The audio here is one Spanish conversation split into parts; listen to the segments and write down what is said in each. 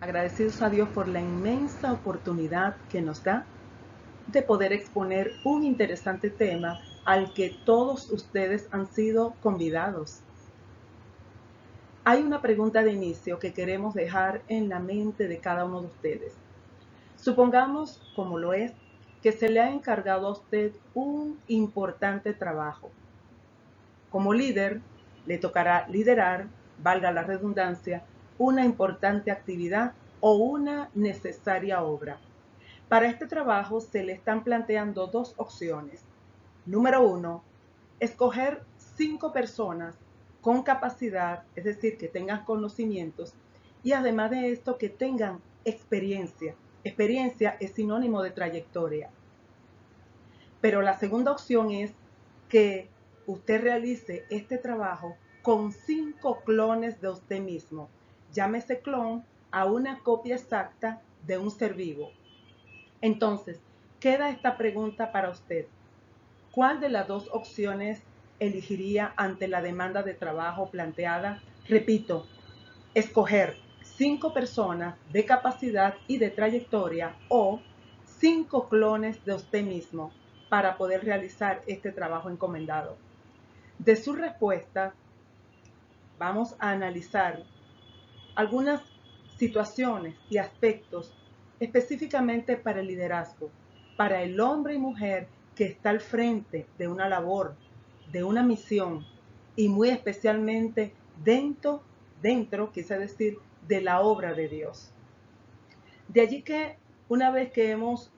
agradecidos a Dios por la inmensa oportunidad que nos da de poder exponer un interesante tema al que todos ustedes han sido convidados. Hay una pregunta de inicio que queremos dejar en la mente de cada uno de ustedes. Supongamos, como lo es, que se le ha encargado a usted un importante trabajo. Como líder, le tocará liderar, valga la redundancia, una importante actividad o una necesaria obra. Para este trabajo se le están planteando dos opciones. Número uno, escoger 5 personas con capacidad, es decir, que tengan conocimientos y además de esto que tengan experiencia. Experiencia es sinónimo de trayectoria. Pero la segunda opción es que usted realice este trabajo con 5 clones de usted mismo. Llámese clon a una copia exacta de un ser vivo. Entonces, queda esta pregunta para usted. ¿Cuál de las dos opciones elegiría ante la demanda de trabajo planteada? Repito, escoger 5 personas de capacidad y de trayectoria o 5 clones de usted mismo para poder realizar este trabajo encomendado. De su respuesta, vamos a analizar algunas situaciones y aspectos específicamente para el liderazgo, para el hombre y mujer que está al frente de una labor, de una misión y muy especialmente dentro, quise decir, de la obra de Dios. De allí que una vez que hemos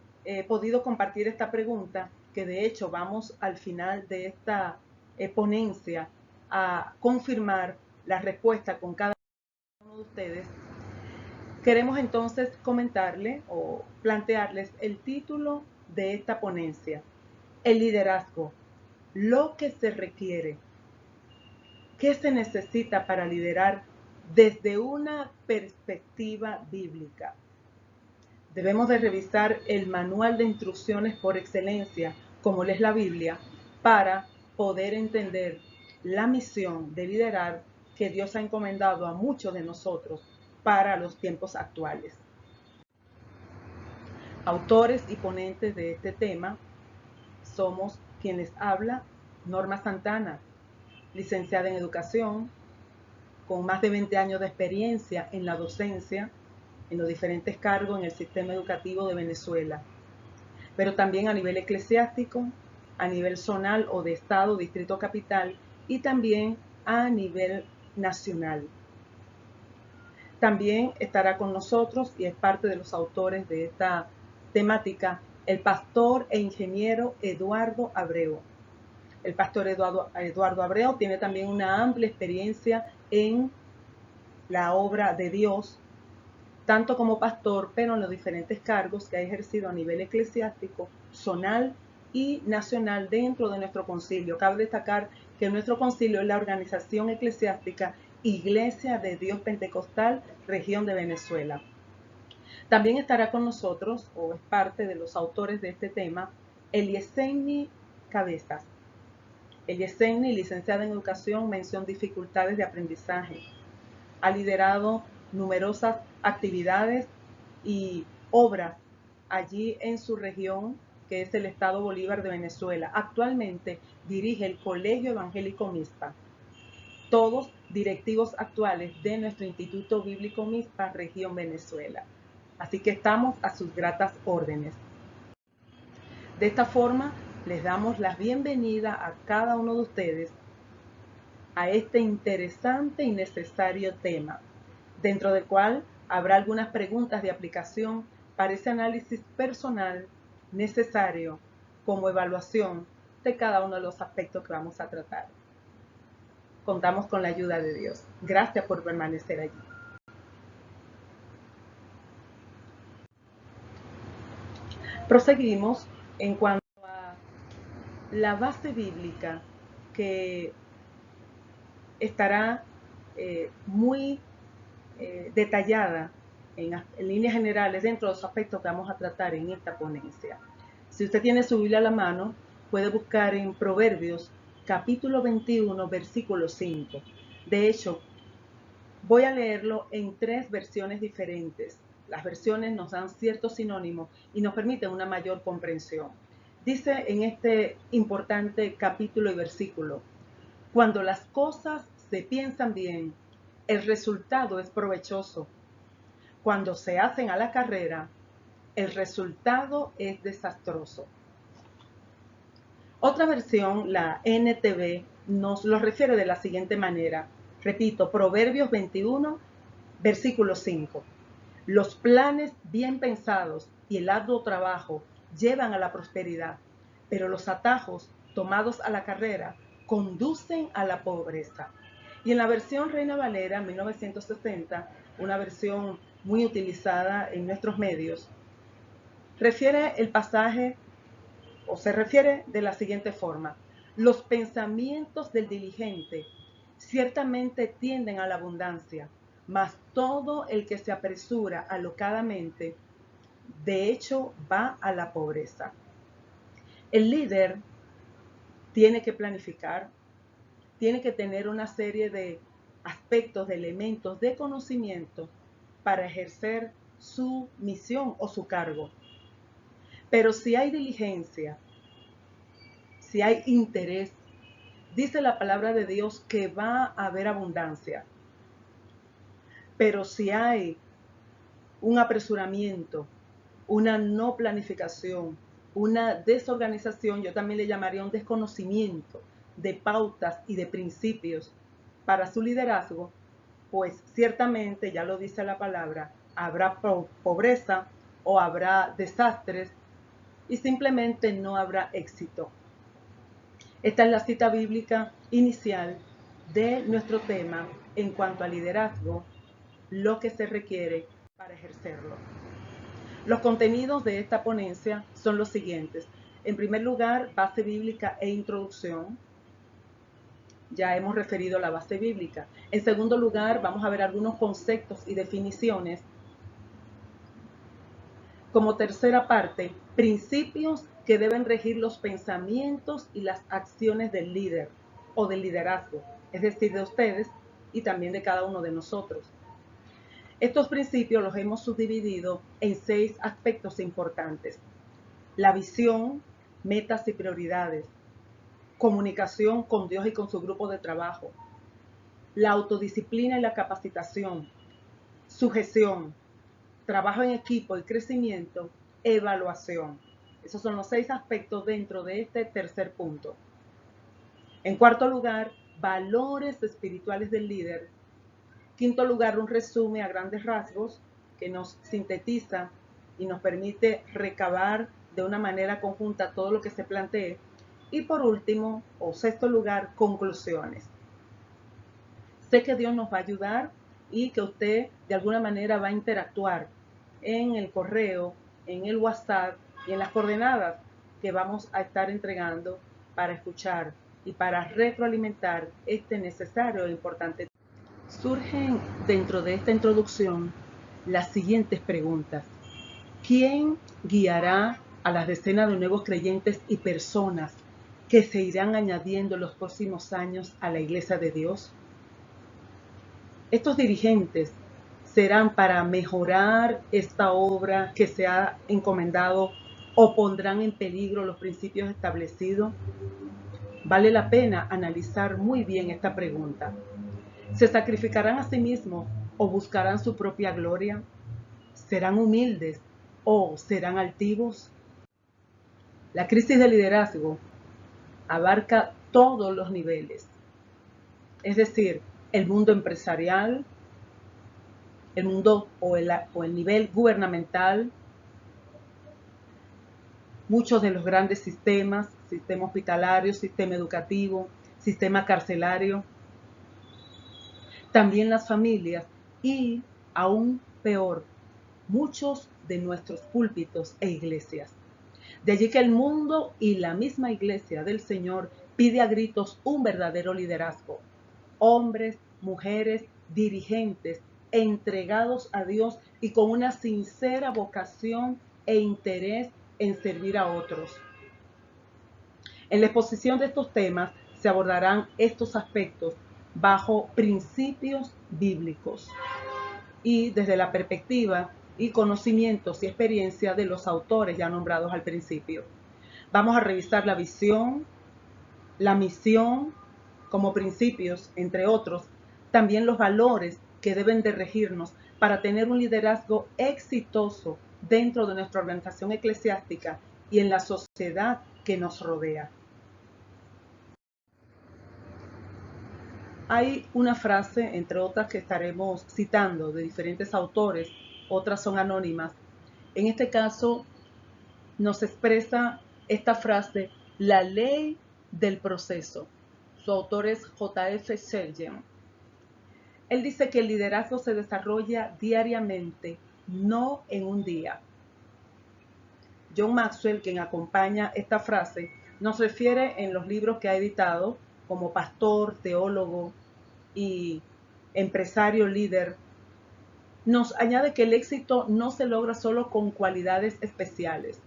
podido compartir esta pregunta, que de hecho vamos al final de esta ponencia a confirmar la respuesta con cada uno de ustedes, queremos entonces comentarle o plantearles el título de esta ponencia: el liderazgo, lo que se requiere. ¿Qué se necesita para liderar desde una perspectiva bíblica? Debemos de revisar el manual de instrucciones por excelencia, como es la Biblia, para poder entender la misión de liderar que Dios ha encomendado a muchos de nosotros para los tiempos actuales. Autores y ponentes de este tema somos quienes habla Norma Santana, licenciada en educación, con más de 20 años de experiencia en la docencia, en los diferentes cargos en el sistema educativo de Venezuela, pero también a nivel eclesiástico, a nivel zonal o de estado, distrito capital y también a nivel nacional. También estará con nosotros y es parte de los autores de esta temática el pastor e ingeniero Eduardo Abreu. El pastor Eduardo Abreu tiene también una amplia experiencia en la obra de Dios, tanto como pastor, pero en los diferentes cargos que ha ejercido a nivel eclesiástico, zonal y nacional dentro de nuestro concilio. Cabe destacar que nuestro concilio es la organización eclesiástica Iglesia de Dios Pentecostal, región de Venezuela. También estará con nosotros, o es parte de los autores de este tema, Eliezeini Cabezas. Eliezeini, licenciada en educación, mención dificultades de aprendizaje. Ha liderado numerosas actividades y obras allí en su región, que es el Estado Bolívar de Venezuela. Actualmente dirige el Colegio Evangélico Mixpa. Todos directivos actuales de nuestro Instituto Bíblico Mixpa, región Venezuela. Así que estamos a sus gratas órdenes. De esta forma, les damos la bienvenida a cada uno de ustedes a este interesante y necesario tema, dentro del cual habrá algunas preguntas de aplicación para ese análisis personal necesario como evaluación de cada uno de los aspectos que vamos a tratar. Contamos con la ayuda de Dios. Gracias por permanecer allí. Proseguimos en cuanto a la base bíblica que estará muy detallada en líneas generales dentro de los aspectos que vamos a tratar en esta ponencia. Si usted tiene su Biblia a la mano, puede buscar en Proverbios capítulo 21, versículo 5. De hecho, Voy a leerlo en 3 versiones diferentes. Las versiones nos dan ciertos sinónimos y nos permiten una mayor comprensión. Dice en este importante capítulo y versículo: cuando las cosas se piensan bien, el resultado es provechoso. Cuando se hacen a la carrera, el resultado es desastroso. Otra versión, la NTV, nos lo refiere de la siguiente manera. Repito, Proverbios 21, versículo 5. Los planes bien pensados y el arduo trabajo llevan a la prosperidad, pero los atajos tomados a la carrera conducen a la pobreza. Y en la versión Reina Valera 1960, una versión muy utilizada en nuestros medios, refiere el pasaje o se refiere de la siguiente forma: los pensamientos del diligente ciertamente tienden a la abundancia, mas todo el que se apresura alocadamente, de hecho, va a la pobreza. El líder tiene que planificar, tiene que tener una serie de aspectos, de elementos de conocimiento para ejercer su misión o su cargo. Pero si hay diligencia, si hay interés, dice la palabra de Dios que va a haber abundancia. Pero si hay un apresuramiento, una no planificación, una desorganización, yo también le llamaría un desconocimiento de pautas y de principios para su liderazgo, pues ciertamente, ya lo dice la palabra, habrá pobreza o habrá desastres y simplemente no habrá éxito. Esta es la cita bíblica inicial de nuestro tema en cuanto a liderazgo, lo que se requiere para ejercerlo. Los contenidos de esta ponencia son los siguientes. En primer lugar, base bíblica e introducción. Ya hemos referido a la base bíblica. En segundo lugar, vamos a ver algunos conceptos y definiciones. Como tercera parte, principios que deben regir los pensamientos y las acciones del líder o del liderazgo, es decir, de ustedes y también de cada uno de nosotros. Estos principios los hemos subdividido en 6 aspectos importantes: la visión, metas y prioridades, comunicación con Dios y con su grupo de trabajo, la autodisciplina y la capacitación, sujeción, trabajo en equipo y crecimiento, evaluación. Esos son los 6 aspectos dentro de este tercer punto. En cuarto lugar, valores espirituales del líder. Quinto lugar, un resumen a grandes rasgos que nos sintetiza y nos permite recabar de una manera conjunta todo lo que se plantee. Y por último, o sexto lugar, conclusiones. Sé que Dios nos va a ayudar y que usted de alguna manera va a interactuar en el correo, en el WhatsApp y en las coordenadas que vamos a estar entregando para escuchar y para retroalimentar este necesario e importante. Surgen dentro de esta introducción las siguientes preguntas. ¿Quién guiará a las decenas de nuevos creyentes y personas que se irán añadiendo en los próximos años a la Iglesia de Dios? Estos dirigentes serán para mejorar esta obra que se ha encomendado o pondrán en peligro los principios establecidos. Vale la pena analizar muy bien esta pregunta. ¿Se sacrificarán a sí mismos o buscarán su propia gloria? ¿Serán humildes o serán altivos? La crisis de liderazgo abarca todos los niveles, es decir, el mundo empresarial, el mundo o el nivel gubernamental, muchos de los grandes sistemas, sistema hospitalario, sistema educativo, sistema carcelario, también las familias y, aún peor, muchos de nuestros púlpitos e iglesias. De allí que el mundo y la misma iglesia del Señor pide a gritos un verdadero liderazgo. Hombres, mujeres, dirigentes, entregados a Dios y con una sincera vocación e interés en servir a otros. En la exposición de estos temas se abordarán estos aspectos bajo principios bíblicos y desde la perspectiva y conocimientos y experiencia de los autores ya nombrados al principio. Vamos a revisar la visión, la misión como principios, entre otros, también los valores que deben de regirnos para tener un liderazgo exitoso dentro de nuestra organización eclesiástica y en la sociedad que nos rodea. Hay una frase, entre otras, que estaremos citando de diferentes autores, otras son anónimas. En este caso, nos expresa esta frase, la ley del proceso. Su autor es J.F. Selden. Él dice que el liderazgo se desarrolla diariamente, no en un día. John Maxwell, quien acompaña esta frase, nos refiere en los libros que ha editado como pastor, teólogo y empresario líder, nos añade que el éxito no se logra solo con cualidades especiales.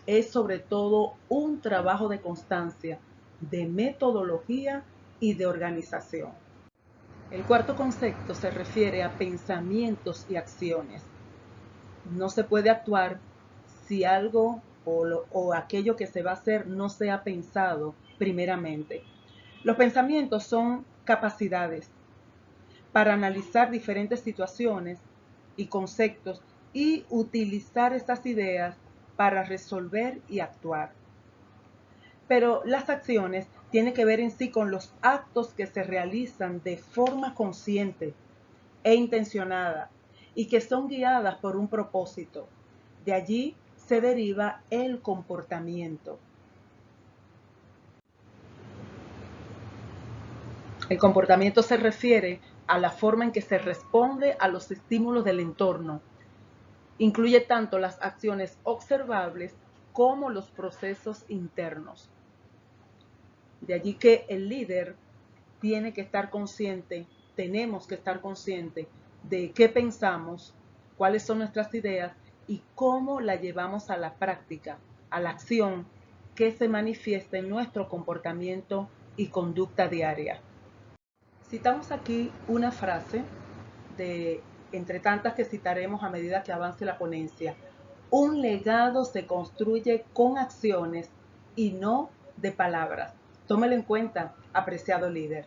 Es sobre todo un trabajo de constancia, de metodología y de organización. El cuarto concepto se refiere a pensamientos y acciones. No se puede actuar si algo o aquello que se va a hacer no se ha pensado primeramente. Los pensamientos son capacidades para analizar diferentes situaciones y conceptos y utilizar estas ideas para resolver y actuar. Pero las acciones tienen que ver en sí con los actos que se realizan de forma consciente e intencionada y que son guiadas por un propósito. De allí se deriva el comportamiento. El comportamiento se refiere a la forma en que se responde a los estímulos del entorno. Incluye tanto las acciones observables como los procesos internos. De allí que el líder tiene que estar consciente, tenemos que estar conscientes de qué pensamos, cuáles son nuestras ideas y cómo la llevamos a la práctica, a la acción que se manifiesta en nuestro comportamiento y conducta diaria. Citamos aquí una frase de entre tantas que citaremos a medida que avance la ponencia. Un legado se construye con acciones y no de palabras. Tómelo en cuenta, apreciado líder.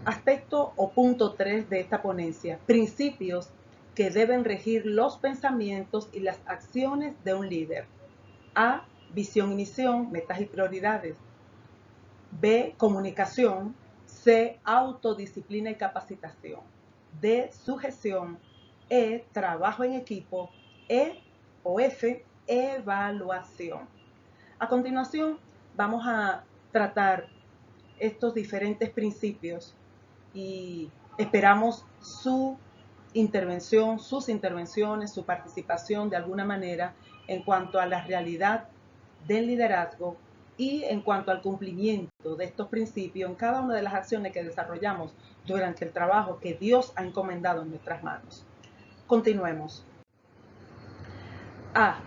Aspecto o punto 3 de esta ponencia. Principios que deben regir los pensamientos y las acciones de un líder. A. Visión y misión, metas y prioridades. B. Comunicación. C. Autodisciplina y capacitación. D. Sujeción. E. Trabajo en equipo. E o F. Evaluación. A continuación, vamos a tratar estos diferentes principios y esperamos su intervención, sus intervenciones, su participación de alguna manera en cuanto a la realidad del liderazgo y en cuanto al cumplimiento de estos principios en cada una de las acciones que desarrollamos durante el trabajo que Dios ha encomendado en nuestras manos. Continuemos. A.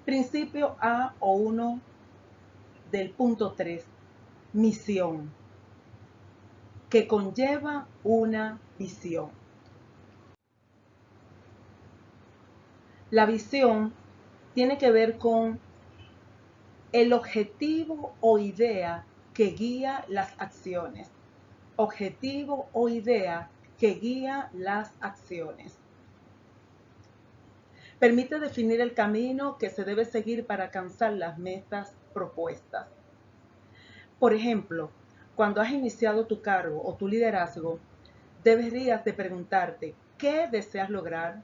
Principio A o 1 del punto 3. Misión, que conlleva una visión. La visión tiene que ver con el objetivo o idea que guía las acciones. Objetivo o idea que guía las acciones. Permite definir el camino que se debe seguir para alcanzar las metas propuestas. Por ejemplo, cuando has iniciado tu cargo o tu liderazgo, deberías de preguntarte, ¿qué deseas lograr?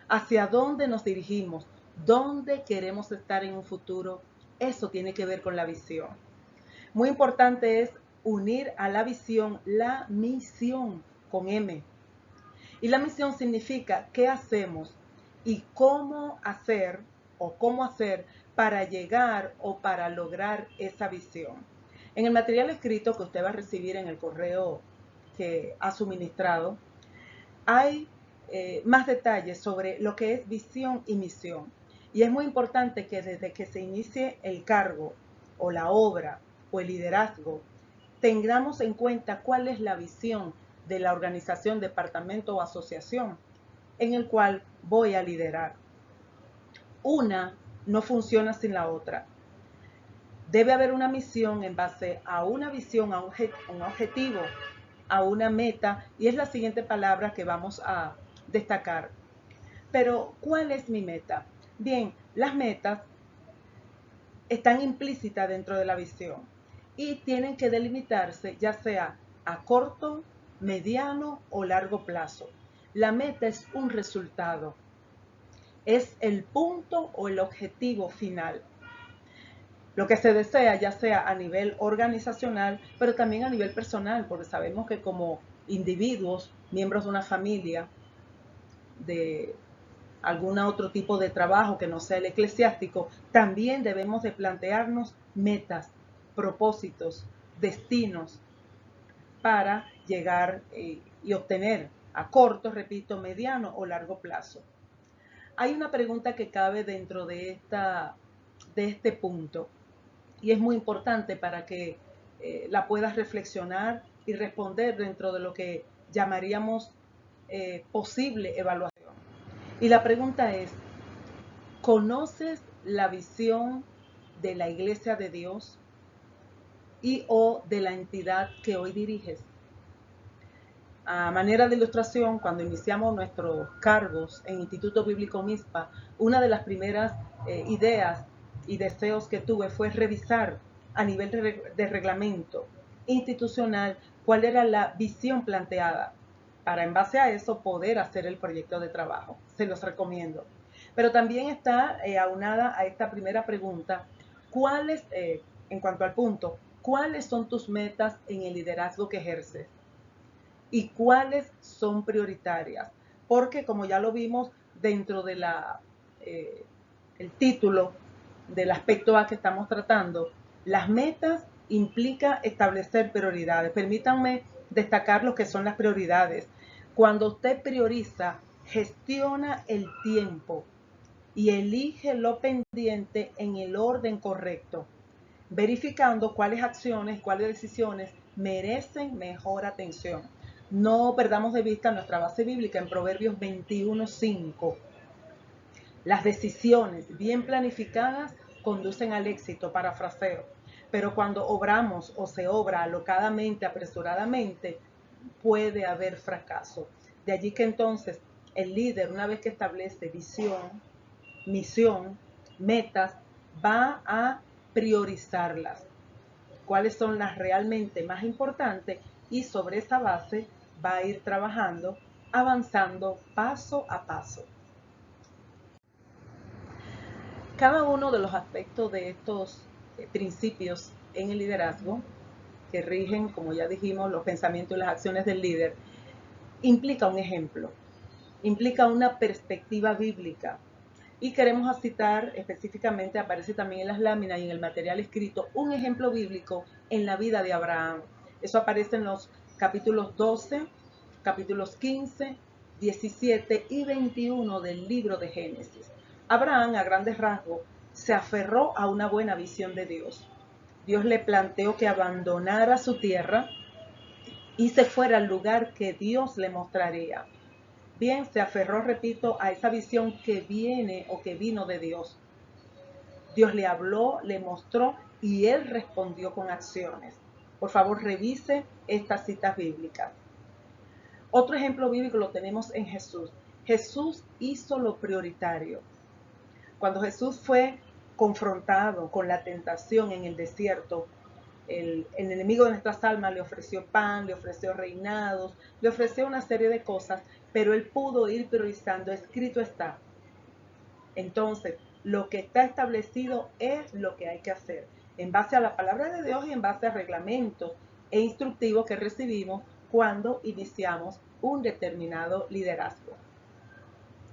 ¿Hacia dónde nos dirigimos? ¿Dónde queremos estar en un futuro? Eso tiene que ver con la visión. Muy importante es unir a la visión la misión con M. Y la misión significa qué hacemos y cómo hacer para llegar o para lograr esa visión. En el material escrito que usted va a recibir en el correo que ha suministrado, hay más detalles sobre lo que es visión y misión. Y es muy importante que desde que se inicie el cargo o la obra o el liderazgo, tengamos en cuenta cuál es la visión de la organización, departamento o asociación en el cual voy a liderar. Una no funciona sin la otra. Debe haber una misión en base a una visión, a un objetivo, a una meta, y es la siguiente palabra que vamos a destacar. Pero, ¿cuál es mi meta? Bien, las metas están implícitas dentro de la visión y tienen que delimitarse ya sea a corto, mediano o largo plazo. La meta es un resultado, es el punto o el objetivo final. Lo que se desea ya sea a nivel organizacional, pero también a nivel personal, porque sabemos que como individuos, miembros de una familia, de algún otro tipo de trabajo que no sea el eclesiástico, también debemos de plantearnos metas, propósitos, destinos para llegar y obtener a corto, repito, mediano o largo plazo. Hay una pregunta que cabe dentro de este punto y es muy importante para que la puedas reflexionar y responder dentro de lo que llamaríamos posible evaluación. Y la pregunta es, ¿conoces la visión de la Iglesia de Dios y o de la entidad que hoy diriges? A manera de ilustración, cuando iniciamos nuestros cargos en Instituto Bíblico MISPA, una de las primeras ideas y deseos que tuve fue revisar a nivel de reglamento institucional cuál era la visión planteada para en base a eso poder hacer el proyecto de trabajo. Se los recomiendo. Pero también está aunada a esta primera pregunta, ¿cuáles, en cuanto al punto, cuáles son tus metas en el liderazgo que ejerces? ¿Y cuáles son prioritarias? Porque como ya lo vimos dentro de el título del aspecto A que estamos tratando, las metas implica establecer prioridades. Permítanme destacar lo que son las prioridades. Cuando usted prioriza, gestiona el tiempo y elige lo pendiente en el orden correcto, verificando cuáles acciones, cuáles decisiones merecen mejor atención. No perdamos de vista nuestra base bíblica en Proverbios 21:5. Las decisiones bien planificadas conducen al éxito, parafraseo. Pero cuando obramos o se obra alocadamente, apresuradamente, puede haber fracaso. De allí que entonces el líder, una vez que establece visión, misión, metas, va a priorizarlas. Cuáles son las realmente más importantes y sobre esa base va a ir trabajando, avanzando paso a paso. Cada uno de los aspectos de estos principios en el liderazgo, que rigen, como ya dijimos, los pensamientos y las acciones del líder, implica un ejemplo, implica una perspectiva bíblica. Y queremos citar específicamente, aparece también en las láminas y en el material escrito, un ejemplo bíblico en la vida de Abraham. Eso aparece en los capítulos 12, capítulos 15, 17 y 21 del libro de Génesis. Abraham, a grandes rasgos, se aferró a una buena visión de Dios. Dios le planteó que abandonara su tierra y se fuera al lugar que Dios le mostraría. Bien, se aferró, repito, a esa visión que viene o que vino de Dios. Dios le habló, le mostró y él respondió con acciones. Por favor, revise estas citas bíblicas. Otro ejemplo bíblico lo tenemos en Jesús. Jesús hizo lo prioritario. Cuando Jesús fue confrontado con la tentación en el desierto, el enemigo de nuestras almas le ofreció pan, le ofreció reinados, le ofreció una serie de cosas, pero él pudo ir priorizando, escrito está. Entonces, lo que está establecido es lo que hay que hacer, en base a la palabra de Dios y en base a reglamentos e instructivos que recibimos cuando iniciamos un determinado liderazgo.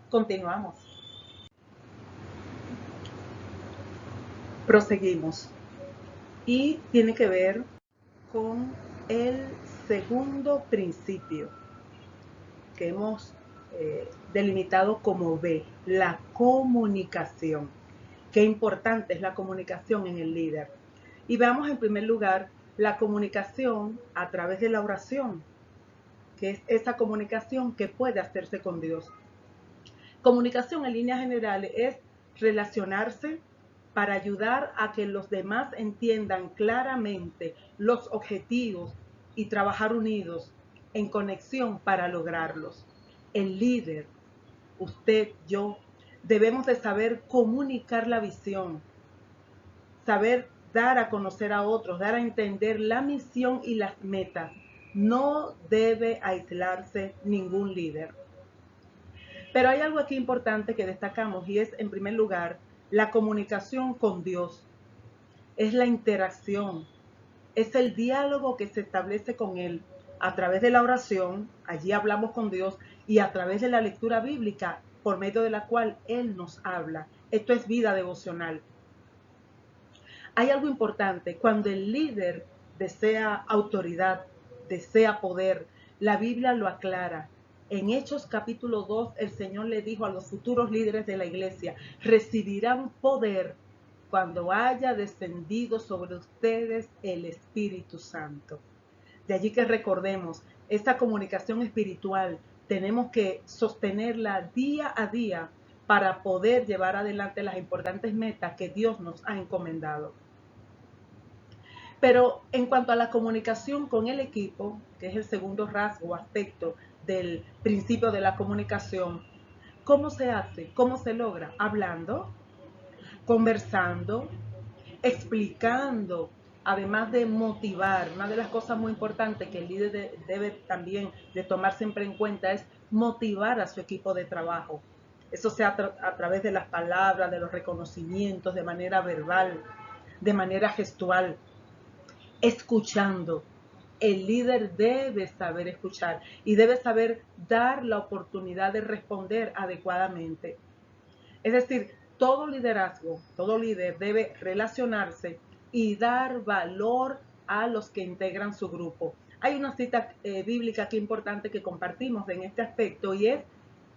Continuamos. Proseguimos. Y tiene que ver con el segundo principio que hemos delimitado como B, la comunicación. Qué importante es la comunicación en el líder. Y veamos en primer lugar la comunicación a través de la oración, que es esa comunicación que puede hacerse con Dios. Comunicación en líneas generales es relacionarse para ayudar a que los demás entiendan claramente los objetivos y trabajar unidos en conexión para lograrlos. El líder, usted, yo, debemos de saber comunicar la visión, saber dar a conocer a otros, dar a entender la misión y las metas. No debe aislarse ningún líder. Pero hay algo aquí importante que destacamos y es, en primer lugar, la comunicación con Dios. Es la interacción, es el diálogo que se establece con Él a través de la oración, allí hablamos con Dios, y a través de la lectura bíblica, por medio de la cual Él nos habla. Esto es vida devocional. Hay algo importante, cuando el líder desea autoridad, desea poder, la Biblia lo aclara. En Hechos capítulo 2, el Señor le dijo a los futuros líderes de la iglesia, recibirán poder cuando haya descendido sobre ustedes el Espíritu Santo. De allí que recordemos, esta comunicación espiritual tenemos que sostenerla día a día para poder llevar adelante las importantes metas que Dios nos ha encomendado. Pero en cuanto a la comunicación con el equipo, que es el segundo rasgo o aspecto del principio de la comunicación, ¿cómo se hace? ¿Cómo se logra? Hablando, conversando, explicando, además de motivar. Una de las cosas muy importantes que el líder debe también de tomar siempre en cuenta es motivar a su equipo de trabajo. Eso sea a través de las palabras, de los reconocimientos, de manera verbal, de manera gestual. Escuchando. El líder debe saber escuchar y debe saber dar la oportunidad de responder adecuadamente. Es decir, todo liderazgo, todo líder debe relacionarse y dar valor a los que integran su grupo. Hay una cita bíblica aquí importante que compartimos en este aspecto y es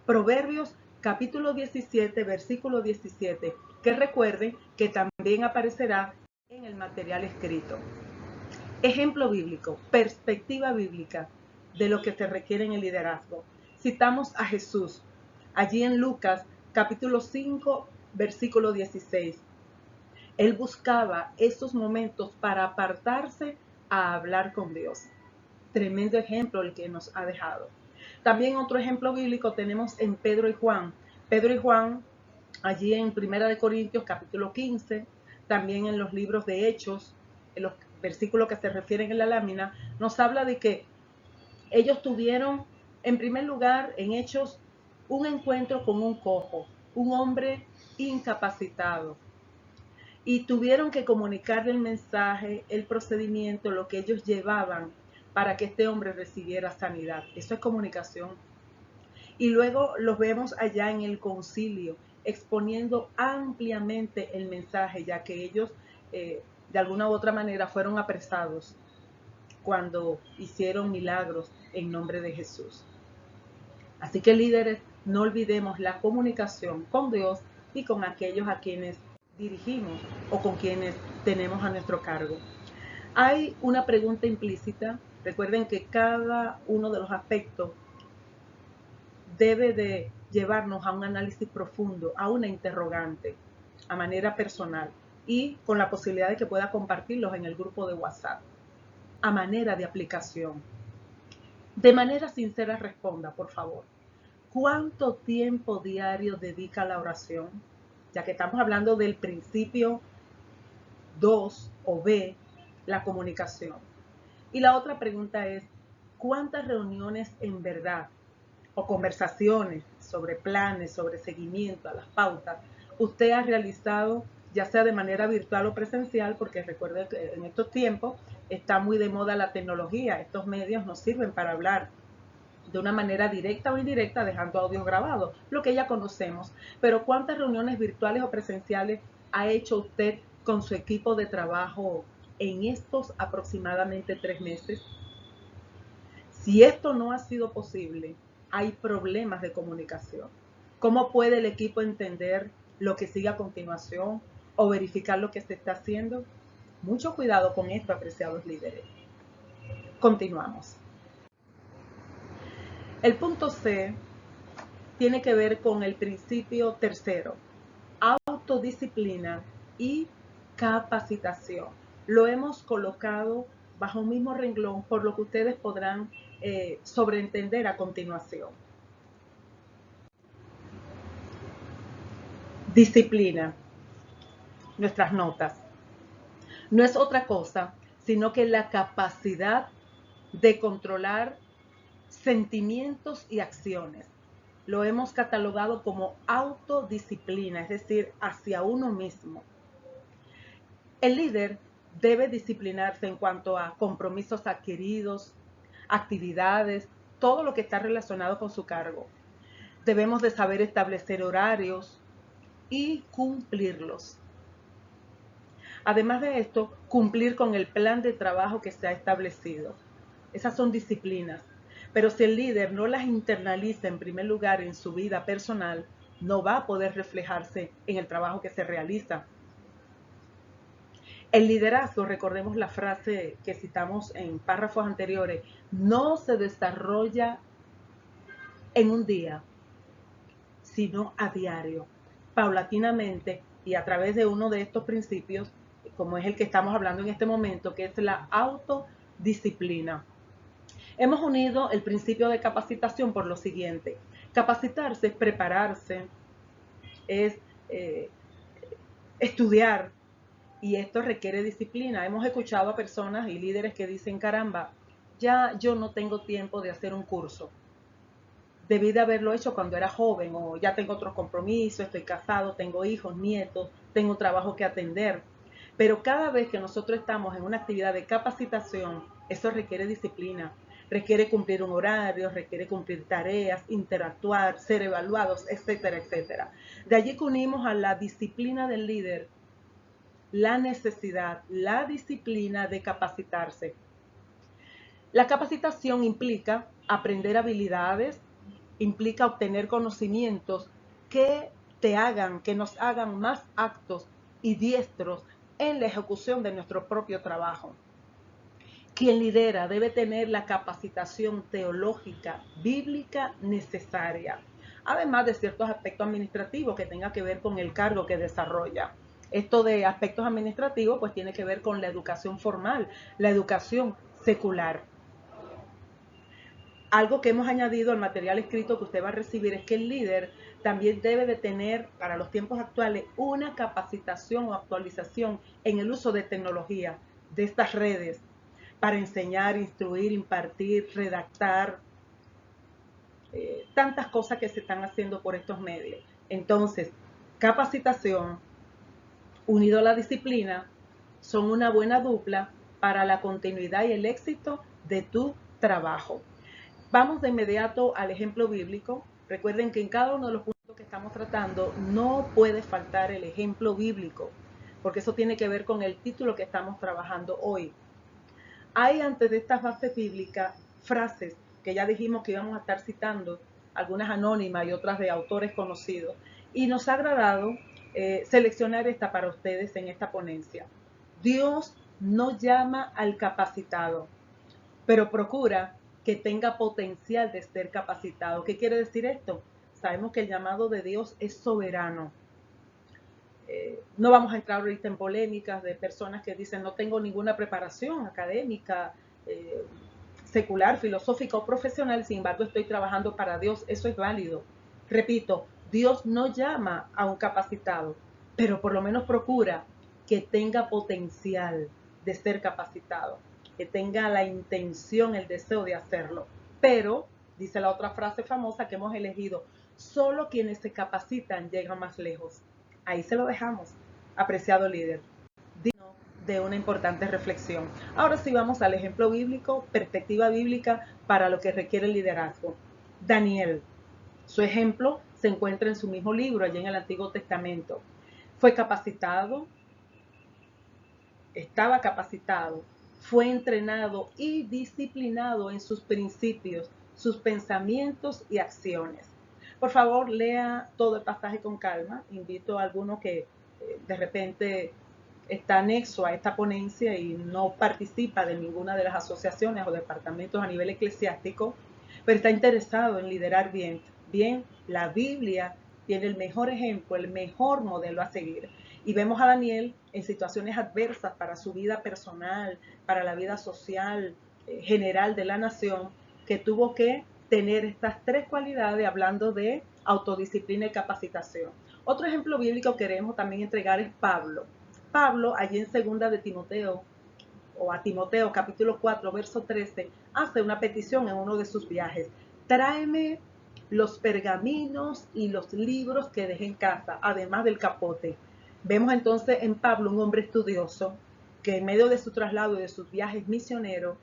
Proverbios capítulo 17, versículo 17, que recuerden que también aparecerá en el material escrito. Ejemplo bíblico, perspectiva bíblica de lo que se requiere en el liderazgo. Citamos a Jesús, allí en Lucas capítulo 5, versículo 16. Él buscaba estos momentos para apartarse a hablar con Dios. Tremendo ejemplo el que nos ha dejado. También otro ejemplo bíblico tenemos en Pedro y Juan. Pedro y Juan, allí en Primera de Corintios capítulo 15, también en los libros de Hechos, en los versículos que se refieren en la lámina, nos habla de que ellos tuvieron, en primer lugar, en Hechos, un encuentro con un cojo, un hombre incapacitado, y tuvieron que comunicarle el mensaje, el procedimiento, lo que ellos llevaban para que este hombre recibiera sanidad. Eso es comunicación. Y luego los vemos allá en el concilio, exponiendo ampliamente el mensaje, ya que ellos de alguna u otra manera fueron apresados cuando hicieron milagros en nombre de Jesús. Así que líderes, no olvidemos la comunicación con Dios y con aquellos a quienes dirigimos o con quienes tenemos a nuestro cargo. Hay una pregunta implícita. Recuerden que cada uno de los aspectos debe de llevarnos a un análisis profundo, a una interrogante, a manera personal y con la posibilidad de que pueda compartirlos en el grupo de WhatsApp, a manera de aplicación. De manera sincera responda, por favor. ¿Cuánto tiempo diario dedica a la oración? Ya que estamos hablando del principio 2 o B, la comunicación. Y la otra pregunta es, ¿cuántas reuniones en verdad o conversaciones sobre planes, sobre seguimiento a las pautas, usted ha realizado, ya sea de manera virtual o presencial? Porque recuerde que en estos tiempos está muy de moda la tecnología. Estos medios nos sirven para hablar de una manera directa o indirecta, dejando audios grabados, lo que ya conocemos. Pero ¿cuántas reuniones virtuales o presenciales ha hecho usted con su equipo de trabajo en estos aproximadamente 3 meses? Si esto no ha sido posible, hay problemas de comunicación. ¿Cómo puede el equipo entender lo que sigue a continuación o verificar lo que se está haciendo? Mucho cuidado con esto, apreciados líderes. Continuamos. El punto C tiene que ver con el principio tercero, autodisciplina y capacitación. Lo hemos colocado bajo un mismo renglón, por lo que ustedes podrán sobreentender a continuación. Disciplina, nuestras notas, no es otra cosa sino que la capacidad de controlar sentimientos y acciones. Lo hemos catalogado como autodisciplina, es decir, hacia uno mismo. El líder debe disciplinarse en cuanto a compromisos adquiridos, actividades, todo lo que está relacionado con su cargo. Debemos de saber establecer horarios y cumplirlos. Además de esto, cumplir con el plan de trabajo que se ha establecido. Esas son disciplinas. Pero si el líder no las internaliza en primer lugar en su vida personal, no va a poder reflejarse en el trabajo que se realiza. El liderazgo, recordemos la frase que citamos en párrafos anteriores, no se desarrolla en un día, sino a diario, paulatinamente y a través de uno de estos principios, como es el que estamos hablando en este momento, que es la autodisciplina. Hemos unido el principio de capacitación por lo siguiente. Capacitarse es prepararse, es estudiar, y esto requiere disciplina. Hemos escuchado a personas y líderes que dicen, caramba, ya yo no tengo tiempo de hacer un curso. Debí de haberlo hecho cuando era joven, o ya tengo otros compromisos, estoy casado, tengo hijos, nietos, tengo un trabajo que atender. Pero cada vez que nosotros estamos en una actividad de capacitación, eso requiere disciplina, requiere cumplir un horario, requiere cumplir tareas, interactuar, ser evaluados, etcétera, etcétera. De allí que unimos a la disciplina del líder la necesidad, la disciplina de capacitarse. La capacitación implica aprender habilidades, implica obtener conocimientos que que nos hagan más aptos y diestros en la ejecución de nuestro propio trabajo. Quien lidera debe tener la capacitación teológica, bíblica necesaria, además de ciertos aspectos administrativos que tengan que ver con el cargo que desarrolla. Esto de aspectos administrativos pues tiene que ver con la educación formal, la educación secular. Algo que hemos añadido al material escrito que usted va a recibir es que el líder también debe de tener para los tiempos actuales una capacitación o actualización en el uso de tecnología, de estas redes, para enseñar, instruir, impartir, redactar, tantas cosas que se están haciendo por estos medios. Entonces, capacitación unido a la disciplina son una buena dupla para la continuidad y el éxito de tu trabajo. Vamos de inmediato al ejemplo bíblico. Recuerden que en cada uno de los puntos que estamos tratando no puede faltar el ejemplo bíblico, porque eso tiene que ver con el título que estamos trabajando hoy. Hay antes de estas bases bíblicas frases que ya dijimos que íbamos a estar citando, algunas anónimas y otras de autores conocidos, y nos ha agradado seleccionar esta para ustedes en esta ponencia. Dios no llama al capacitado, pero procura que tenga potencial de ser capacitado. ¿Qué quiere decir esto? Sabemos que el llamado de Dios es soberano. No vamos a entrar ahorita en polémicas de personas que dicen no tengo ninguna preparación académica, secular, filosófica o profesional, sin embargo estoy trabajando para Dios. Eso es válido. Repito, Dios no llama a un capacitado, pero por lo menos procura que tenga potencial de ser capacitado, que tenga la intención, el deseo de hacerlo. Pero, dice la otra frase famosa que hemos elegido, solo quienes se capacitan llegan más lejos. Ahí se lo dejamos, apreciado líder, digno de una importante reflexión. Ahora sí vamos al ejemplo bíblico, perspectiva bíblica para lo que requiere el liderazgo. Daniel, su ejemplo se encuentra en su mismo libro, allí en el Antiguo Testamento. Fue capacitado, estaba capacitado, fue entrenado y disciplinado en sus principios, sus pensamientos y acciones. Por favor, lea todo el pasaje con calma. Invito a alguno que de repente está anexo a esta ponencia y no participa de ninguna de las asociaciones o departamentos a nivel eclesiástico, pero está interesado en liderar bien la Biblia tiene el mejor ejemplo, el mejor modelo a seguir. Y vemos a Daniel en situaciones adversas para su vida personal, para la vida social, general de la nación, que tuvo que tener estas tres cualidades hablando de autodisciplina y capacitación. Otro ejemplo bíblico que queremos también entregar es Pablo. Pablo, allí en segunda de Timoteo, o a Timoteo capítulo 4, verso 13, hace una petición en uno de sus viajes. Tráeme los pergaminos y los libros que dejé en casa, además del capote. Vemos entonces en Pablo un hombre estudioso que en medio de su traslado y de sus viajes misioneros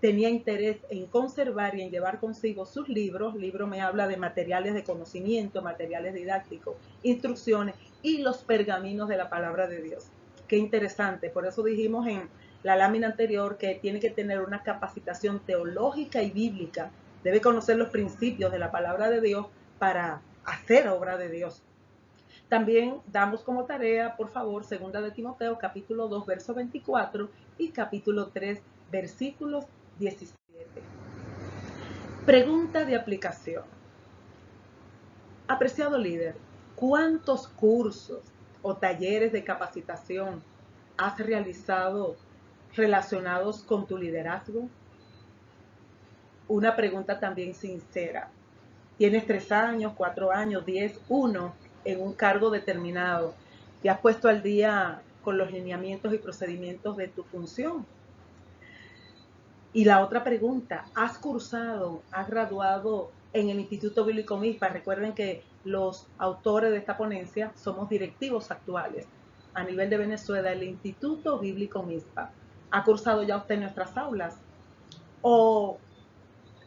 tenía interés en conservar y en llevar consigo sus libros. Libro me habla de materiales de conocimiento, materiales didácticos, instrucciones y los pergaminos de la palabra de Dios. Qué interesante. Por eso dijimos en la lámina anterior que tiene que tener una capacitación teológica y bíblica. Debe conocer los principios de la palabra de Dios para hacer obra de Dios. También damos como tarea, por favor, 2 de Timoteo, capítulo 2, verso 24 y capítulo 3, versículos 17. Pregunta de aplicación. Apreciado líder, ¿cuántos cursos o talleres de capacitación has realizado relacionados con tu liderazgo? Una pregunta también sincera. ¿Tienes 3 años, 4 años, 10, 1 en un cargo determinado? ¿Te has puesto al día con los lineamientos y procedimientos de tu función? Y la otra pregunta, ¿has cursado, has graduado en el Instituto Bíblico MISPA? Recuerden que los autores de esta ponencia somos directivos actuales. A nivel de Venezuela, el Instituto Bíblico MISPA. ¿Ha cursado ya usted en nuestras aulas? ¿O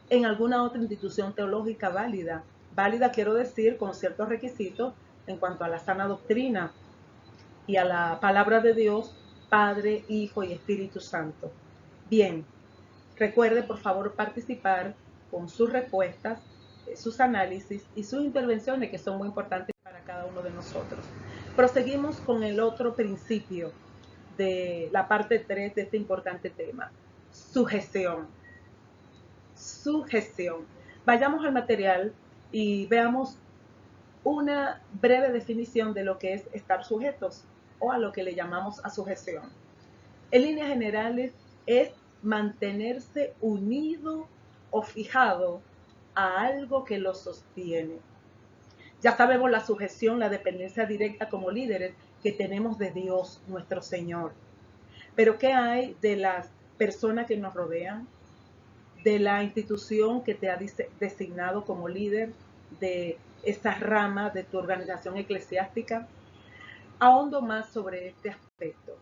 en alguna otra institución teológica válida? Válida quiero decir con ciertos requisitos en cuanto a la sana doctrina y a la palabra de Dios, Padre, Hijo y Espíritu Santo. Bien. Recuerde, por favor, participar con sus respuestas, sus análisis y sus intervenciones, que son muy importantes para cada uno de nosotros. Proseguimos con el otro principio de la parte 3 de este importante tema, sujeción. Sujeción. Vayamos al material y veamos una breve definición de lo que es estar sujetos o a lo que le llamamos a sujeción. En líneas generales es mantenerse unido o fijado a algo que lo sostiene. Ya sabemos la sujeción, la dependencia directa como líderes que tenemos de Dios, nuestro Señor. Pero ¿qué hay de las personas que nos rodean? De la institución que te ha designado como líder, de esa rama de tu organización eclesiástica. Ahondo más sobre este aspecto.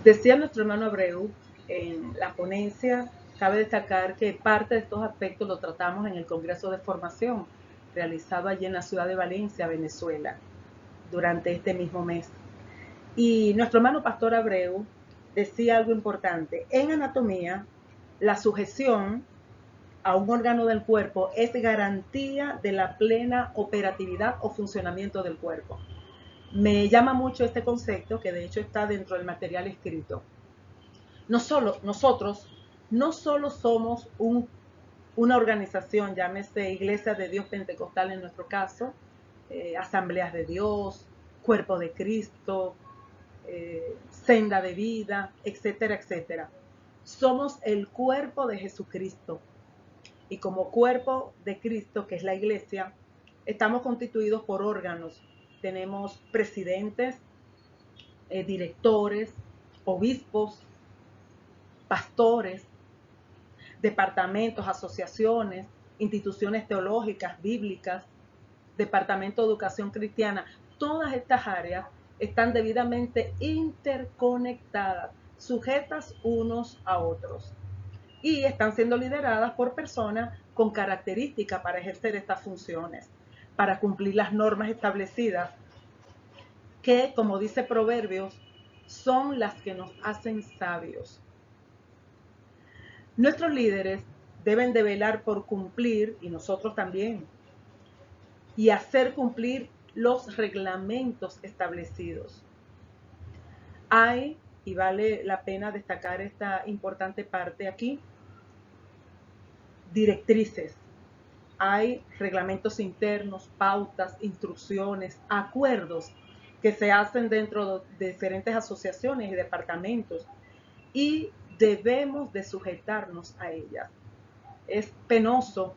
Decía nuestro hermano Abreu en la ponencia, cabe destacar que parte de estos aspectos lo tratamos en el Congreso de Formación, realizado allí en la ciudad de Valencia, Venezuela, durante este mismo mes. Y nuestro hermano Pastor Abreu decía algo importante. En anatomía, la sujeción a un órgano del cuerpo es garantía de la plena operatividad o funcionamiento del cuerpo. Me llama mucho este concepto, que de hecho está dentro del material escrito. Nosotros no solo somos una organización, llámese Iglesia de Dios Pentecostal en nuestro caso, Asambleas de Dios, Cuerpo de Cristo, Senda de Vida, etcétera, etcétera. Somos el cuerpo de Jesucristo. Y como cuerpo de Cristo, que es la Iglesia, estamos constituidos por órganos. Tenemos presidentes, directores, obispos, pastores, departamentos, asociaciones, instituciones teológicas, bíblicas, departamento de educación cristiana. Todas estas áreas están debidamente interconectadas, sujetas unos a otros. Y están siendo lideradas por personas con características para ejercer estas funciones, para cumplir las normas establecidas, que, como dice Proverbios, son las que nos hacen sabios. Nuestros líderes deben de velar por cumplir, y nosotros también, y hacer cumplir los reglamentos establecidos. Hay, y vale la pena destacar esta importante parte aquí, directrices. Hay reglamentos internos, pautas, instrucciones, acuerdos que se hacen dentro de diferentes asociaciones y departamentos y debemos de sujetarnos a ellas. Es penoso,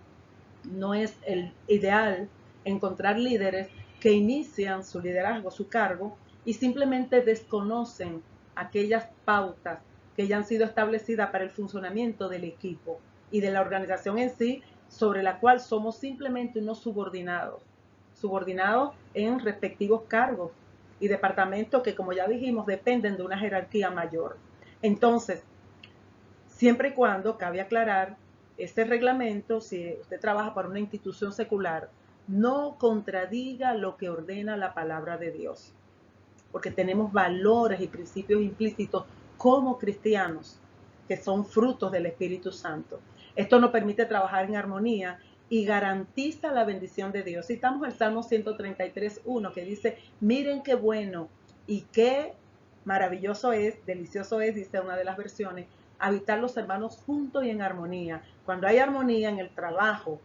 no es el ideal encontrar líderes que inician su liderazgo, su cargo, y simplemente desconocen aquellas pautas que ya han sido establecidas para el funcionamiento del equipo y de la organización en sí, sobre la cual somos simplemente unos subordinados en respectivos cargos y departamentos que, como ya dijimos, dependen de una jerarquía mayor. Entonces, siempre y cuando, cabe aclarar, este reglamento, si usted trabaja para una institución secular, no contradiga lo que ordena la palabra de Dios, porque tenemos valores y principios implícitos como cristianos que son frutos del Espíritu Santo. Esto nos permite trabajar en armonía y garantiza la bendición de Dios. Citamos el Salmo 133:1 que dice, miren qué bueno y qué maravilloso es, delicioso es, dice una de las versiones, habitar los hermanos juntos y en armonía. Cuando hay armonía en el trabajo,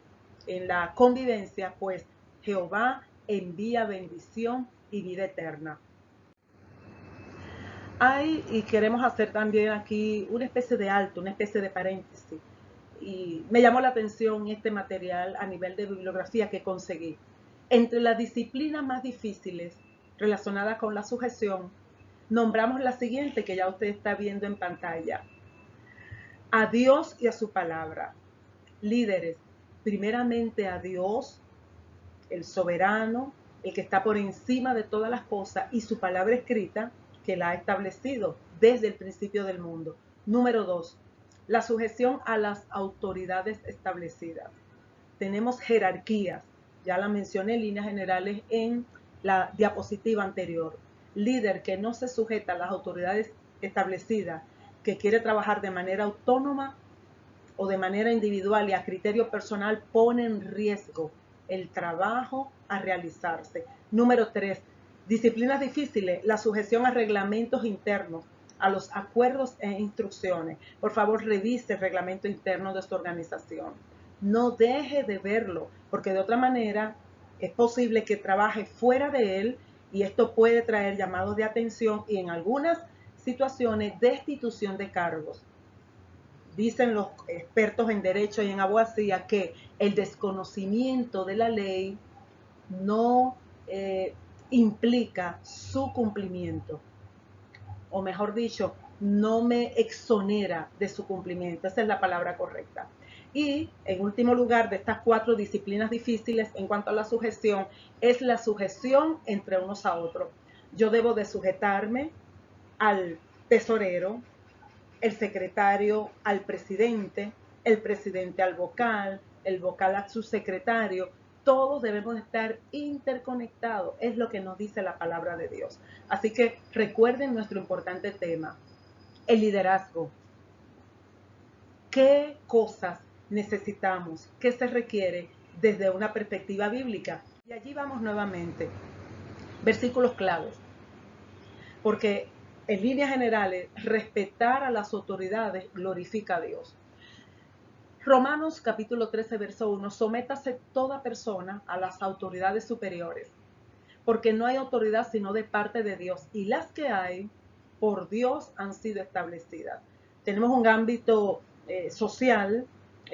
en la convivencia, pues Jehová envía bendición y vida eterna. Hay, y queremos hacer también aquí una especie de alto, una especie de paréntesis. Y me llamó la atención este material a nivel de bibliografía que conseguí. Entre las disciplinas más difíciles relacionadas con la sujeción, nombramos la siguiente que ya usted está viendo en pantalla. A Dios y a su palabra. Líderes, primeramente a Dios, el soberano, el que está por encima de todas las cosas, y su palabra escrita, que la ha establecido desde el principio del mundo. Número 2, la sujeción a las autoridades establecidas. Tenemos jerarquías, ya la mencioné en líneas generales en la diapositiva anterior. Líder que no se sujeta a las autoridades establecidas, que quiere trabajar de manera autónoma o de manera individual y a criterio personal, pone en riesgo el trabajo a realizarse. Número 3, disciplinas difíciles, la sujeción a reglamentos internos, a los acuerdos e instrucciones. Por favor, revise el reglamento interno de su organización. No deje de verlo, porque de otra manera es posible que trabaje fuera de él y esto puede traer llamados de atención y en algunas situaciones destitución de cargos. Dicen los expertos en derecho y en abogacía que el desconocimiento de la ley no implica su cumplimiento, o mejor dicho, no me exonera de su cumplimiento. Esa es la palabra correcta. Y en último lugar, de estas 4 disciplinas difíciles en cuanto a la sujeción, es la sujeción entre unos a otros. Yo debo de sujetarme al tesorero, el secretario al presidente, el presidente al vocal, el vocal al subsecretario. Todos debemos estar interconectados, es lo que nos dice la palabra de Dios. Así que recuerden nuestro importante tema, el liderazgo. ¿Qué cosas necesitamos? ¿Qué se requiere desde una perspectiva bíblica? Y allí vamos nuevamente. Versículos claves. Porque en líneas generales, respetar a las autoridades glorifica a Dios. Romanos capítulo 13, verso 1, sométase toda persona a las autoridades superiores, porque no hay autoridad sino de parte de Dios, y las que hay, por Dios han sido establecidas. Tenemos un ámbito social,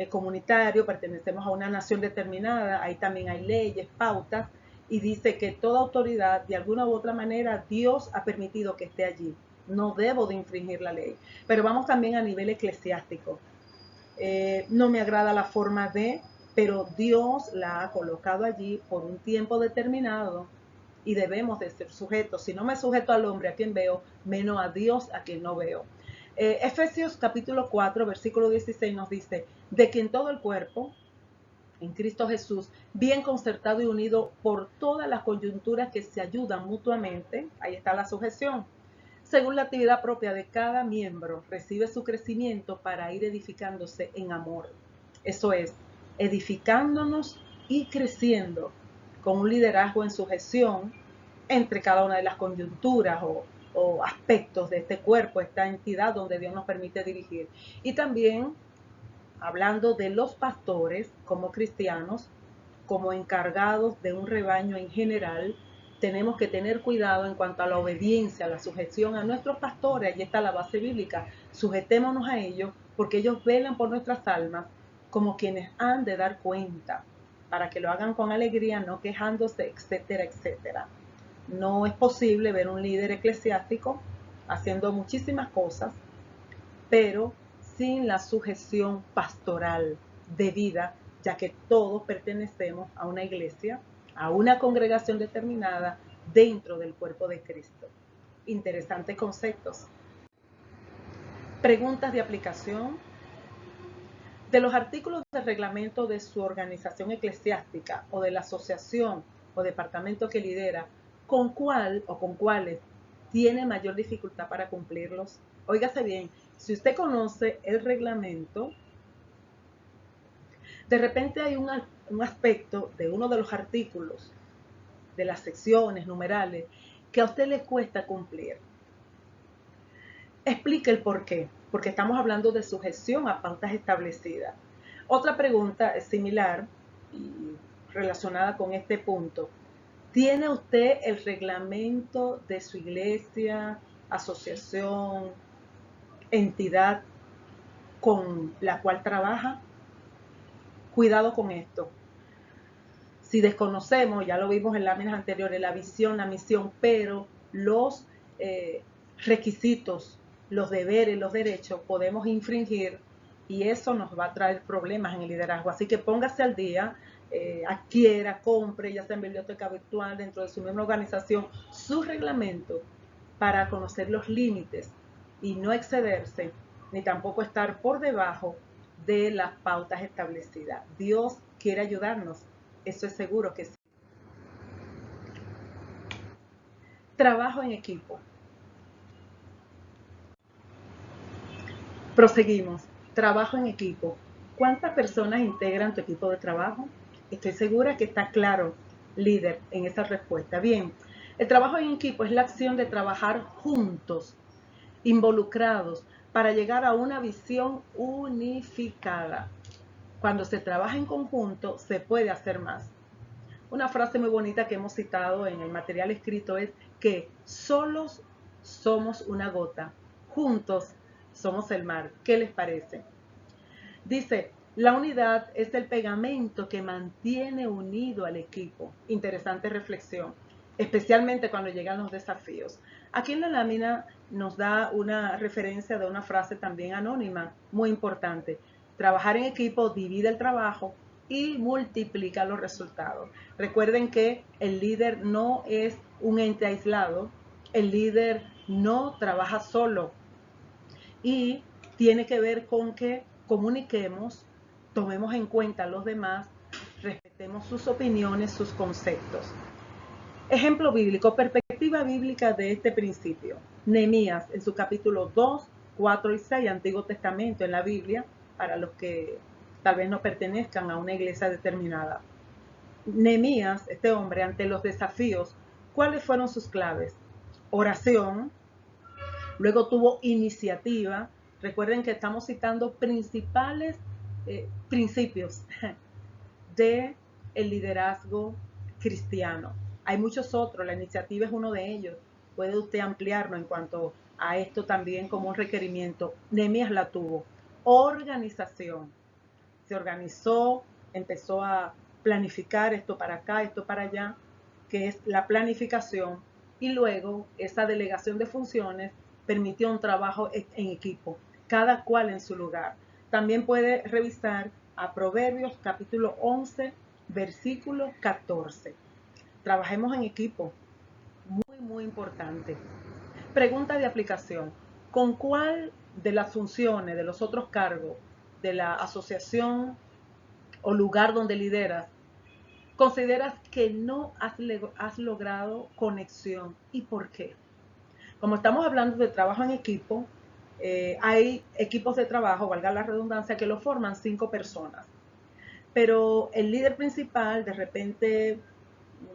comunitario, pertenecemos a una nación determinada, ahí también hay leyes, pautas, y dice que toda autoridad, de alguna u otra manera, Dios ha permitido que esté allí. No debo de infringir la ley. Pero vamos también a nivel eclesiástico. No me agrada la forma de, pero Dios la ha colocado allí por un tiempo determinado y debemos de ser sujetos. Si no me sujeto al hombre a quien veo, menos a Dios a quien no veo. Efesios capítulo 4, versículo 16 nos dice, de quien todo el cuerpo, en Cristo Jesús, bien concertado y unido por todas las coyunturas que se ayudan mutuamente, ahí está la sujeción, según la actividad propia de cada miembro, recibe su crecimiento para ir edificándose en amor. Eso es, edificándonos y creciendo con un liderazgo en sujeción entre cada una de las coyunturas o aspectos de este cuerpo, esta entidad donde Dios nos permite dirigir. Y también hablando de los pastores como cristianos, como encargados de un rebaño en general, tenemos que tener cuidado en cuanto a la obediencia, a la sujeción a nuestros pastores. Allí está la base bíblica. Sujetémonos a ellos porque ellos velan por nuestras almas como quienes han de dar cuenta, para que lo hagan con alegría, no quejándose, etcétera, etcétera. No es posible ver un líder eclesiástico haciendo muchísimas cosas, pero sin la sujeción pastoral debida, ya que todos pertenecemos a una iglesia, a una congregación determinada dentro del cuerpo de Cristo. Interesantes conceptos. Preguntas de aplicación. De los artículos del reglamento de su organización eclesiástica o de la asociación o departamento que lidera, ¿con cuál o con cuáles tiene mayor dificultad para cumplirlos? Óigase bien, si usted conoce el reglamento, de repente hay un aspecto de uno de los artículos, de las secciones, numerales, que a usted le cuesta cumplir. Explique el por qué, porque estamos hablando de sujeción a pautas establecidas. Otra pregunta es similar y relacionada con este punto. ¿Tiene usted el reglamento de su iglesia, asociación, entidad con la cual trabaja? Cuidado con esto. Si desconocemos, ya lo vimos en láminas anteriores, la visión, la misión, pero los requisitos, los deberes, los derechos, podemos infringir y eso nos va a traer problemas en el liderazgo. Así que póngase al día, adquiera, compre, ya sea en biblioteca virtual, dentro de su misma organización, su reglamento para conocer los límites y no excederse, ni tampoco estar por debajo de las pautas establecidas. Dios quiere ayudarnos, eso es seguro que sí. Trabajo en equipo. Proseguimos. Trabajo en equipo. ¿Cuántas personas integran tu equipo de trabajo? Estoy segura que está claro, líder, en esa respuesta. Bien, el trabajo en equipo es la acción de trabajar juntos, involucrados, para llegar a una visión unificada. Cuando se trabaja en conjunto, se puede hacer más. Una frase muy bonita que hemos citado en el material escrito es que solos somos una gota, juntos somos el mar. ¿Qué les parece? Dice, la unidad es el pegamento que mantiene unido al equipo. Interesante reflexión, especialmente cuando llegan los desafíos. Aquí en la lámina nos da una referencia de una frase también anónima, muy importante. Trabajar en equipo divide el trabajo y multiplica los resultados. Recuerden que el líder no es un ente aislado, el líder no trabaja solo y tiene que ver con que comuniquemos, tomemos en cuenta a los demás, respetemos sus opiniones, sus conceptos. Ejemplo bíblico, perspectiva bíblica de este principio. Nehemías en su capítulo 2, 4 y 6, Antiguo Testamento en la Biblia, para los que tal vez no pertenezcan a una iglesia determinada. Nehemías, este hombre, ante los desafíos, ¿cuáles fueron sus claves? Oración, luego tuvo iniciativa. Recuerden que estamos citando principales principios de el liderazgo cristiano. Hay muchos otros, la iniciativa es uno de ellos. Puede usted ampliarlo en cuanto a esto también como un requerimiento. Nehemías la tuvo. Organización. Se organizó, empezó a planificar esto para acá, esto para allá, que es la planificación. Y luego esa delegación de funciones permitió un trabajo en equipo, cada cual en su lugar. También puede revisar a Proverbios capítulo 11, versículo 14. Trabajemos en equipo, muy, muy importante. Pregunta de aplicación. ¿Con cuál de las funciones, de los otros cargos, de la asociación o lugar donde lideras, consideras que no has logrado conexión? ¿Y por qué? Como estamos hablando de trabajo en equipo, hay equipos de trabajo, valga la redundancia, que lo forman 5 personas. Pero el líder principal de repente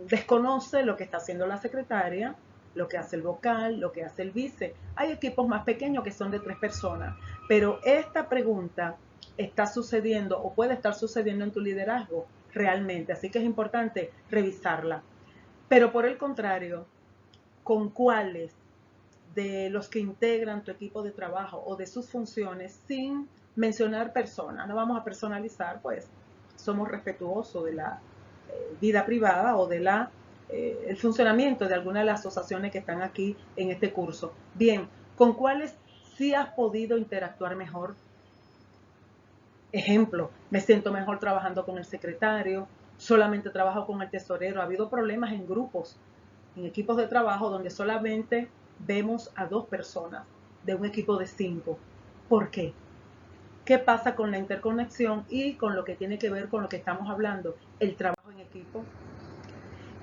desconoce lo que está haciendo la secretaria, lo que hace el vocal, lo que hace el vice. Hay equipos más pequeños que son de 3 personas, pero esta pregunta está sucediendo o puede estar sucediendo en tu liderazgo realmente, así que es importante revisarla. Pero por el contrario, ¿con cuáles de los que integran tu equipo de trabajo o de sus funciones, sin mencionar personas? No vamos a personalizar, pues somos respetuosos de la vida privada o de el funcionamiento de alguna de las asociaciones que están aquí en este curso. Bien, ¿con cuáles sí has podido interactuar mejor? Ejemplo, me siento mejor trabajando con el secretario, solamente trabajo con el tesorero. Ha habido problemas en grupos, en equipos de trabajo donde solamente vemos a 2 personas de un equipo de 5. ¿Por qué? ¿Qué pasa con la interconexión y con lo que tiene que ver con lo que estamos hablando? El trabajo en equipo.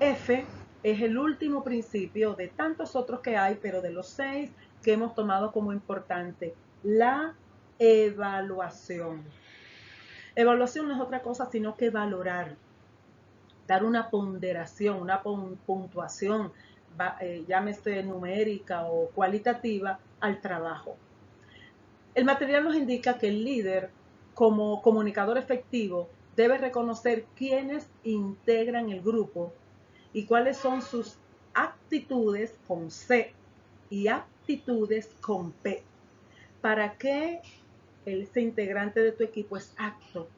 F es el último principio de tantos otros que hay, pero de los 6 que hemos tomado como importante, la evaluación. Evaluación no es otra cosa sino que valorar, dar una ponderación, una puntuación, llámese numérica o cualitativa, al trabajo. El material nos indica que el líder, como comunicador efectivo, debe reconocer quiénes integran el grupo y cuáles son sus actitudes con C y aptitudes con P. ¿Para qué ese integrante de tu equipo es apto?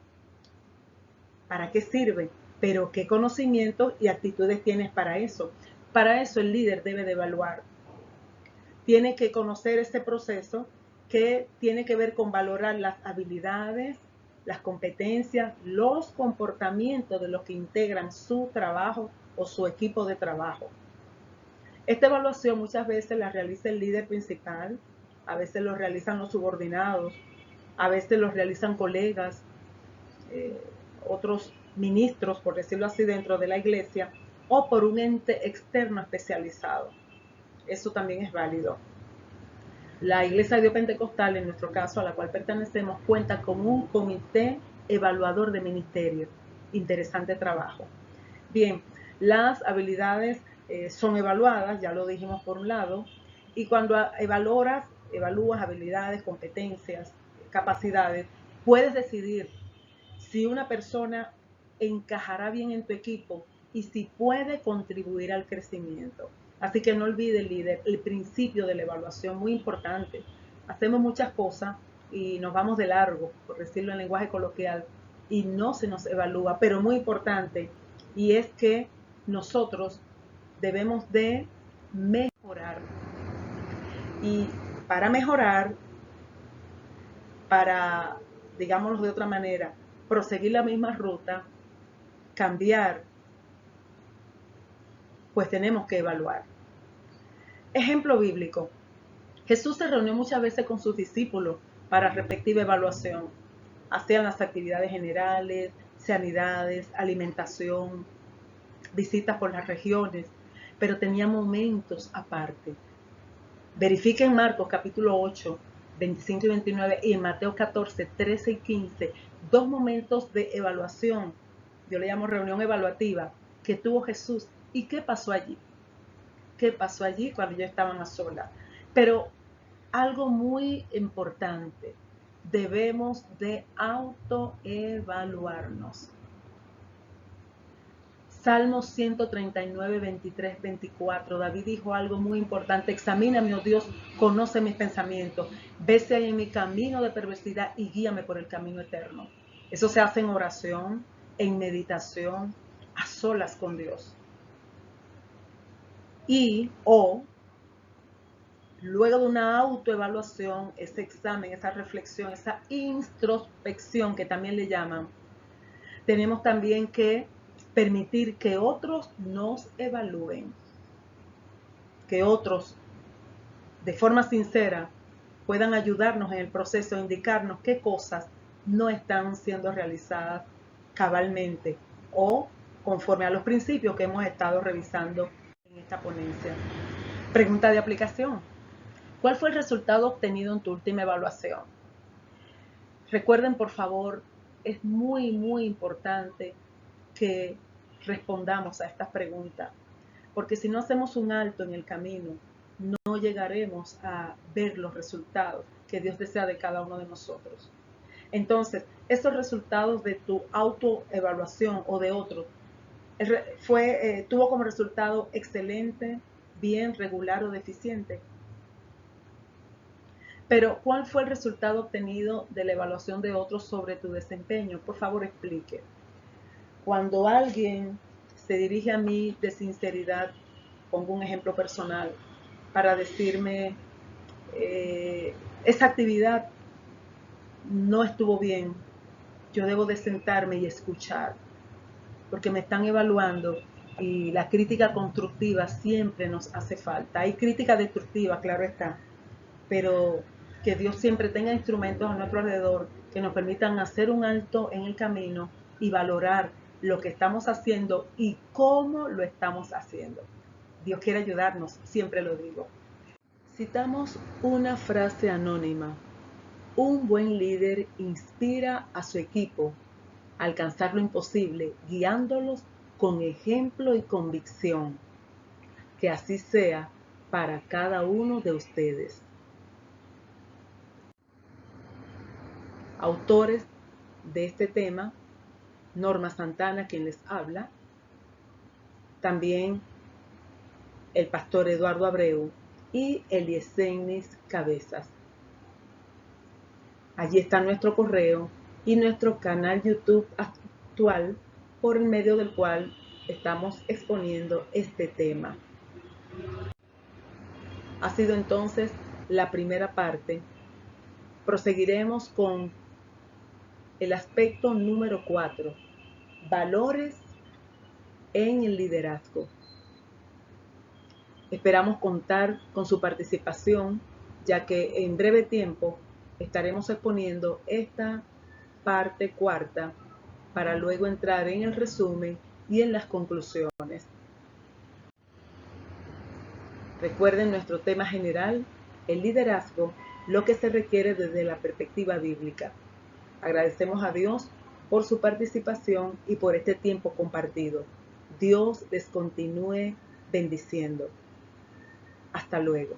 ¿Para qué sirve? Pero ¿qué conocimientos y actitudes tienes para eso? Para eso el líder debe de evaluar. Tiene que conocer ese proceso que tiene que ver con valorar las habilidades, las competencias, los comportamientos de los que integran su trabajo o su equipo de trabajo. Esta evaluación muchas veces la realiza el líder principal, a veces lo realizan los subordinados, a veces lo realizan colegas, otros ministros, por decirlo así, dentro de la iglesia, o por un ente externo especializado. Eso también es válido. La Iglesia de Dios Pentecostal, en nuestro caso, a la cual pertenecemos, cuenta con un comité evaluador de ministerio. Interesante trabajo. Bien, las habilidades son evaluadas, ya lo dijimos por un lado, y cuando evalúas habilidades, competencias, capacidades, puedes decidir si una persona encajará bien en tu equipo y si puede contribuir al crecimiento. Así que no olvide, líder, el principio de la evaluación, muy importante. Hacemos muchas cosas y nos vamos de largo, por decirlo en lenguaje coloquial, y no se nos evalúa, pero muy importante, y es que nosotros debemos de mejorar. Y para mejorar, para, digámoslo de otra manera, proseguir la misma ruta, cambiar, pues tenemos que evaluar. Ejemplo bíblico. Jesús se reunió muchas veces con sus discípulos para respectiva evaluación. Hacían las actividades generales, sanidades, alimentación, visitas por las regiones, pero tenía momentos aparte. Verifiquen Marcos capítulo 8, 25 y 29 y en Mateo 14, 13 y 15, 2 momentos de evaluación, yo le llamo reunión evaluativa, que tuvo Jesús. ¿Y qué pasó allí? ¿Qué pasó allí cuando ellos estaban a solas? Pero algo muy importante, debemos de autoevaluarnos. Salmos 139, 23, 24. David dijo algo muy importante. Examíname, oh Dios, conoce mis pensamientos. Ve si hay en mi camino de perversidad y guíame por el camino eterno. Eso se hace en oración, en meditación, a solas con Dios. Luego de una autoevaluación, ese examen, esa reflexión, esa introspección que también le llaman, tenemos también que permitir que otros nos evalúen, que otros de forma sincera puedan ayudarnos en el proceso, indicarnos qué cosas no están siendo realizadas cabalmente o conforme a los principios que hemos estado revisando en esta ponencia. Pregunta de aplicación. ¿Cuál fue el resultado obtenido en tu última evaluación? Recuerden, por favor, es muy, muy importante que respondamos a estas preguntas, porque si no hacemos un alto en el camino, no llegaremos a ver los resultados que Dios desea de cada uno de nosotros. Entonces, esos resultados de tu autoevaluación o de otro tuvo como resultado excelente, bien, regular o deficiente. Pero, ¿cuál fue el resultado obtenido de la evaluación de otros sobre tu desempeño? Por favor, explique. Cuando alguien se dirige a mí de sinceridad, pongo un ejemplo personal, para decirme, esa actividad no estuvo bien, yo debo de sentarme y escuchar, porque me están evaluando y la crítica constructiva siempre nos hace falta. Hay crítica destructiva, claro está, pero que Dios siempre tenga instrumentos a nuestro alrededor que nos permitan hacer un alto en el camino y valorar lo que estamos haciendo y cómo lo estamos haciendo. Dios quiere ayudarnos, siempre lo digo. Citamos una frase anónima. Un buen líder inspira a su equipo a alcanzar lo imposible, guiándolos con ejemplo y convicción. Que así sea para cada uno de ustedes. Autores de este tema: Norma Santana, quien les habla, también el pastor Eduardo Abreu y Eliezenis Cabezas. Allí está nuestro correo y nuestro canal YouTube actual, por el medio del cual estamos exponiendo este tema. Ha sido entonces la primera parte. Proseguiremos con el aspecto número 4, valores en el liderazgo. Esperamos contar con su participación, ya que en breve tiempo estaremos exponiendo esta parte cuarta para luego entrar en el resumen y en las conclusiones. Recuerden nuestro tema general, el liderazgo, lo que se requiere desde la perspectiva bíblica. Agradecemos a Dios por su participación y por este tiempo compartido. Dios les continúe bendiciendo. Hasta luego.